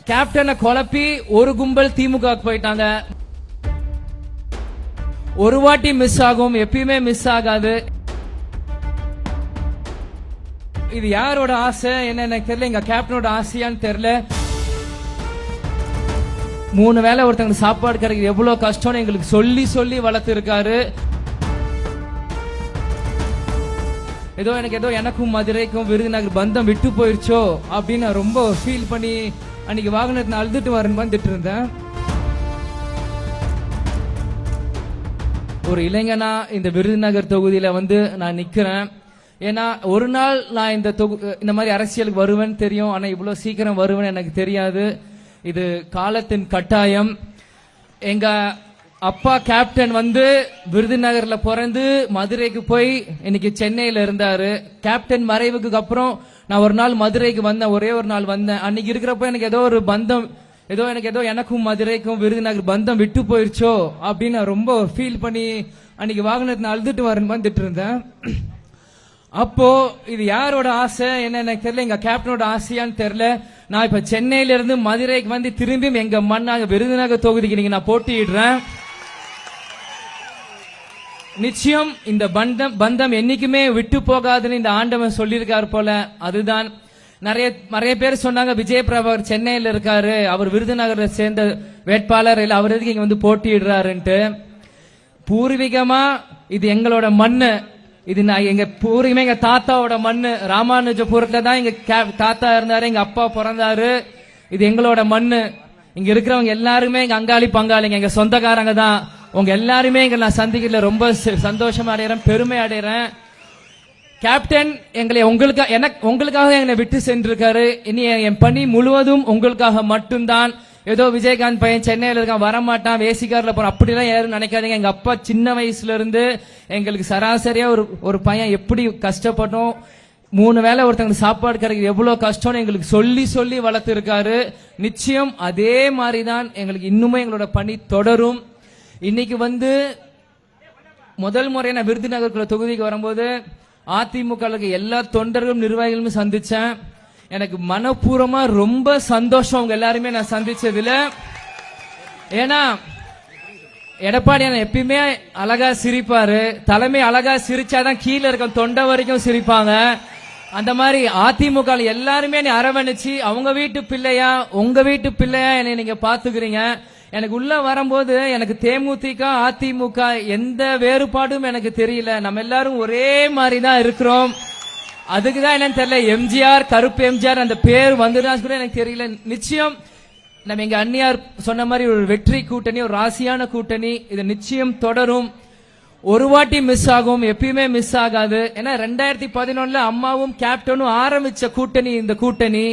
கேப்டனை குழப்பி ஒரு கும்பல் திமுக போயிட்டாங்க. ஒரு வாட்டி மிஸ் ஆகும், எப்பயுமே மிஸ் ஆகாது. இது யாரோட ஆசை என்ன எனக்கு தெரியல, எங்க கேப்டனோட ஆசையான்னு தெரியல. 3 வேளை ஒருத்தங்களுக்கு சாப்பாடு கிடைக்கிறது எவ்வளவு கஷ்டம்னு எங்களுக்கு சொல்லி சொல்லி வளர்த்து இருக்காரு. எனக்கும் மதுரைக்கும் விருதுநகர் பந்தம் விட்டு போயிருச்சோ அப்படின்னு நான் ரொம்ப ஃபீல் பண்ணி அன்னைக்கு வாகனத்தை அழுதுட்டு வரேன்னு வந்துட்டு இருந்தேன். ஒரு இளைஞனா இந்த விருதுநகர் தொகுதியில நான் நிக்கிறேன். ஏன்னா ஒரு நாள் நான் இந்த மாதிரி அரசியலுக்கு வருவேன்னு தெரியும், ஆனா இவ்வளவு சீக்கிரம் வருவேன்னு எனக்கு தெரியாது. இது காலத்தின் கட்டாயம். எங்க அப்பா கேப்டன் விருதுநகர்ல பிறந்து மதுரைக்கு போய் இன்னைக்கு சென்னையில இருந்தாரு. கேப்டன் மறைவுக்கு அப்புறம் நான் ஒரு நாள் மதுரைக்கு வந்தேன், ஒரே ஒரு நாள் வந்தேன். அன்னைக்கு இருக்கிறப்ப எனக்கு ஏதோ ஒரு பந்தம், எனக்கும் மதுரைக்கும் விருதுநகர் பந்தம் விட்டு போயிருச்சோ அப்படின்னு நான் ரொம்ப ஃபீல் பண்ணி அன்னைக்கு வாகனத்தை அழுதுட்டு வரேன்னு வந்துட்டு இருந்தேன். அப்போ இது யாரோட ஆசை என்ன எனக்கு தெரியல, எங்க கேப்டனோட ஆசையான்னு தெரியல. நான் இப்ப சென்னையில இருந்து மதுரைக்கு திரும்பி எங்க மண்ணாக விருதுநகர் தொகுதிக்கு நீங்க நான் போட்டியிடுறேன். நிச்சயம் இந்த பந்தம் என்னைக்குமே விட்டு போகாதுன்னு இந்த ஆண்டவன் சொல்லியிருக்காரு போல. அதுதான் நிறைய பேர் சொன்னாங்க விஜய் பிரபாகர் சென்னையில இருக்காரு, அவர் விருதுநகரை சேர்ந்த வேட்பாளர் இல்ல, அவர் எதுக்கு இங்க போட்டியிடுறாருன்ட்டு. பூர்வீகமா இது எங்களோட மண்ணு, இது எங்க பூர்வீகமே எங்க தாத்தாவோட மண்ணு. ராமானுஜபுரத்துல தான் எங்க தாத்தா இருந்தாரு, எங்க அப்பா பிறந்தாரு. இது எங்களோட மண்ணு. இங்க இருக்கிறவங்க எல்லாருமே எங்க அங்காளி பங்காளிங்க, எங்க சொந்தக்காரங்க தான். உங்க எல்லாருமே எங்க நான் சந்திக்கல ரொம்ப சந்தோஷமா அடைகிறேன், பெருமை அடைகிறேன். கேப்டன் எங்களை உங்களுக்காக எங்களை விட்டு சென்றிருக்காரு. இனி என் பணி முழுவதும் உங்களுக்காக மட்டும்தான். ஏதோ விஜயகாந்த் பையன் சென்னையில இருக்கான் வரமாட்டான், வேசிக்காரில் போறான் அப்படிலாம் யாரும் நினைக்காதீங்க. எங்க அப்பா சின்ன வயசுல இருந்து எங்களுக்கு சராசரியா ஒரு பையன் எப்படி கஷ்டப்பட்டோம், 3 வேளை ஒருத்தங்களுக்கு சாப்பாடு கிடைக்கிறது எவ்வளவு கஷ்டம்னு எங்களுக்கு சொல்லி சொல்லி வளர்த்து இருக்காரு. நிச்சயம் அதே மாதிரிதான் எங்களுக்கு இன்னுமே எங்களோட பணி தொடரும். இன்னைக்கு முதல் முறை நான் விருதுநகர் தொகுதிக்கு வரும்போது அதிமுக எல்லா தொண்டர்களும் நிர்வாகிகளும் சந்திச்சேன். எனக்கு மனப்பூர்வமா ரொம்ப சந்தோஷம் உங்க எல்லாருமே நான் சந்திச்சதுல. ஏன்னா எடப்பாடி எப்பயுமே அழகா சிரிப்பாரு, தலைமை அழகா சிரிச்சாதான் கீழே இருக்க தொண்டை வரைக்கும் சிரிப்பாங்க. அந்த மாதிரி அதிமுக எல்லாருமே அரவணைச்சு அவங்க வீட்டு பிள்ளையா உங்க வீட்டு பிள்ளையா என்னை நீங்க பாத்துக்கிறீங்க. எனக்கு உள்ள வரும்போது எனக்கு தேமுதிக அதிமுக எந்த வேறுபாடும் எனக்கு தெரியல, நம்ம எல்லாரும் ஒரே மாதிரி தான் இருக்கிறோம். அதுக்குதான் என்னன்னு தெரியல, எம்ஜிஆர் கருப்பு எம்ஜிஆர் அந்த பேர் வந்துதான் கூட எனக்கு தெரியல. நிச்சயம் நம்ம எங்க அண்ணியார் சொன்ன மாதிரி ஒரு வெற்றி கூட்டணி, ஒரு ராசியான கூட்டணி, இது நிச்சயம் தொடரும். ஒரு வாட்டி மிஸ் ஆகும், எப்பயுமே மிஸ் ஆகாது. ஏன்னா 2011 அம்மாவும் கேப்டனும் ஆரம்பிச்ச கூட்டணி இந்த கூட்டணி.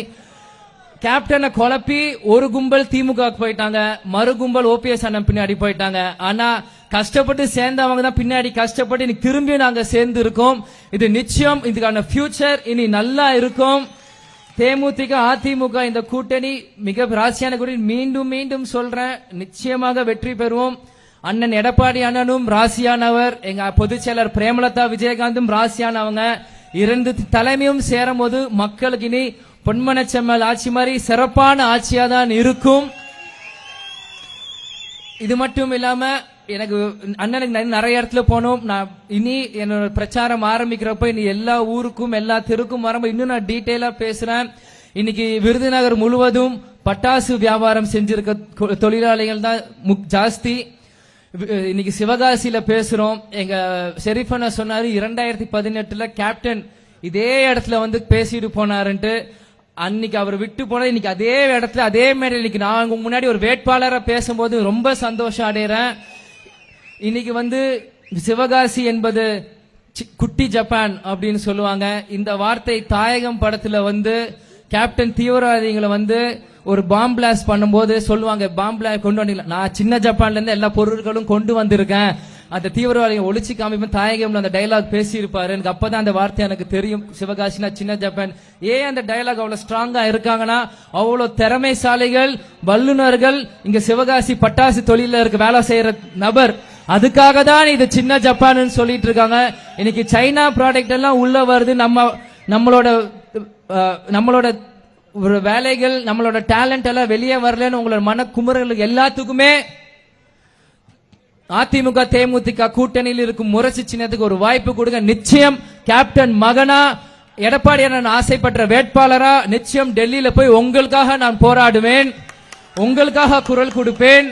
கேப்டனை குழப்பி ஒரு கும்பல் திமுக போயிட்டாங்க, மறு கும்பல் ஓபிஎஸ் அண்ணன் பின்னாடி போயிட்டாங்க. ஆனா கஷ்டப்பட்டு சேர்ந்தவங்க தான் பின்னாடி கஷ்டப்பட்டு இன்னைக்கு திரும்பி நாங்க சேர்ந்து இருக்கோம். இது நிச்சயம் இதுக்கான ஃபியூச்சர் இனி நல்லா இருக்கும். தேமுதிக அதிமுக இந்த கூட்டணி மிக ராசியான கூட்டணி. மீண்டும் மீண்டும் சொல்றேன், நிச்சயமாக வெற்றி பெறுவோம். அண்ணன் எடப்பாடி அண்ணனும் ராசியானவர், எங்க பொதுச் செயலர் பிரேமலதா விஜயகாந்தும் ராசியானவங்க. 2 தலைமையும் சேரும் போது மக்களுக்கு இனி பொன்மனச்செம்மல் ஆட்சி மாதிரி சிறப்பான ஆட்சியா தான் இருக்கும். இது மட்டும் இல்லாம எனக்கு அண்ணனுக்கு நிறைய இடத்துல போனோம். நான் இனி என்னோட பிரச்சாரம் ஆரம்பிக்கிறப்ப இனி எல்லா ஊருக்கும் எல்லா தெருக்கும் வரும்போது இன்னும் நான் டீட்டெயிலா பேசுறேன். இன்னைக்கு விருதுநகர் முழுவதும் பட்டாசு வியாபாரம் செஞ்சிருக்க தொழிலாளிகள் தான் ஜாஸ்தி. இன்னைக்கு சிவகாசியில பேசுறோம். எங்க ஷெரீஃபண்ணா சொன்னாரு 2018 கேப்டன் இதே இடத்துல பேசிட்டு போனாருன்ட்டு. அன்னைக்கு அவர் விட்டு போன இன்னைக்கு அதே இடத்துல அதே மேடையில் இன்னைக்கு நான் முன்னாடி ஒரு வேட்பாளரை பேசும்போது ரொம்ப சந்தோஷம் அடைகிறேன். இன்னைக்கு சிவகாசி என்பது குட்டி ஜப்பான் அப்படின்னு சொல்லுவாங்க. இந்த வார்த்தை தாயகம் படத்துல கேப்டன் தீவிரவாதிகளை ஒரு பாம் பிளாஸ்ட் பண்ணும்போது சொல்லுவாங்க, பாம் பிளாஸ்ட் கொண்டு வந்தீங்களா, நான் சின்ன ஜப்பான்ல இருந்து எல்லா பொருட்களும் கொண்டு வந்திருக்கேன், அந்த தீவிரவாதிகளை ஒழிச்சு காமிப்பேன் தாயகம்ல அந்த டயலாக் பேசி இருப்பாரு. எனக்கு அப்பதான் அந்த வார்த்தை எனக்கு தெரியும், சிவகாசினா சின்ன ஜப்பான். ஏன் அந்த டயலாக் அவ்வளவு ஸ்ட்ராங்கா இருக்காங்கன்னா அவ்வளவு திறமைசாலிகள் வல்லுநர்கள் இங்க சிவகாசி பட்டாசு தொழில இருக்க வேலை செய்யற நபர். அதுக்காக தான் இது சின்ன ஜப்பான் சொல்லிட்டு இருக்காங்க. இன்னைக்கு சைனா ப்ராடக்ட் எல்லாம் உள்ள வருது. நம்மளோட ஒரு வேலைகள் நம்மளோட டேலண்ட் எல்லாம் வெளியே வரலன்னு உங்களோட மனக்குமுறல்கள் எல்லாத்துக்குமே அதிமுக தேமுதிக கூட்டணியில் இருக்கும் முரசு சின்னத்துக்கு ஒரு வாய்ப்பு கொடுங்க. நிச்சயம் கேப்டன் மகனா எடப்பாடி நான் ஆசைப்பட்ட வேட்பாளரா நிச்சயம் டெல்லியில போய் உங்களுக்காக நான் போராடுவேன், உங்களுக்காக குரல் கொடுப்பேன்.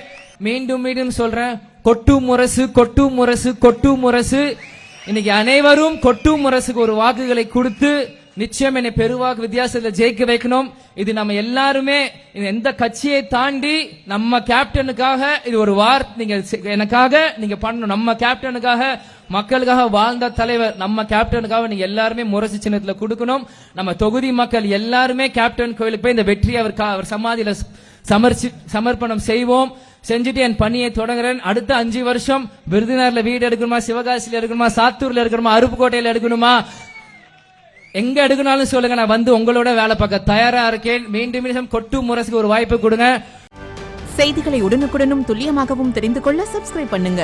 மீண்டும் மீண்டும் சொல்றேன், கொட்டு முரசு கொட்டு முரசு கொட்டு முரசு. இன்னைக்கு அனைவரும் கொட்டு முரசுக்கு ஒரு வாக்குகளை கொடுத்து நிச்சயம் என்னை பெருவாக்கு வித்தியாசத்தில் ஜெயிக்க வைக்கணும். இது நம்ம எல்லாருமே எந்த கட்சியை தாண்டி நம்ம கேப்டனுக்காக இது ஒரு நீங்க எனக்காக நீங்க பண்ணணும். நம்ம கேப்டனுக்காக மக்களுக்காக வாழ்ந்த தலைவர் நம்ம கேப்டனுக்காக நீங்க எல்லாருமே முரசு சின்னத்துல கொடுக்கணும். நம்ம தொகுதி மக்கள் எல்லாருமே கேப்டன் கோயிலுக்கு போய் இந்த வெற்றி அவர் சமாதியில சமர்ப்பணம் செய்வோம். செஞ்சுட்டு என் பணியை தொடங்குறேன். அடுத்த 5 வருஷம் விருதுநகர்ல வீடு எடுக்கணுமா, சிவகாசியில எடுக்கணுமா, சாத்தூர்ல எடுக்கணுமா, அருப்புக்கோட்டையில எடுக்கணுமா, எங்க எடுக்கணும்னு சொல்லுங்க, நான் வந்து உங்களோட வேலை பார்க்க தயாரா இருக்கேன். மீண்டும் மீண்டும் கொட்டு முரசுக்கு ஒரு வாய்ப்பு கொடுங்க. செய்திகளை உடனுக்குடனும் துல்லியமாகவும் தெரிந்து கொள்ள சப்ஸ்கிரைப் பண்ணுங்க.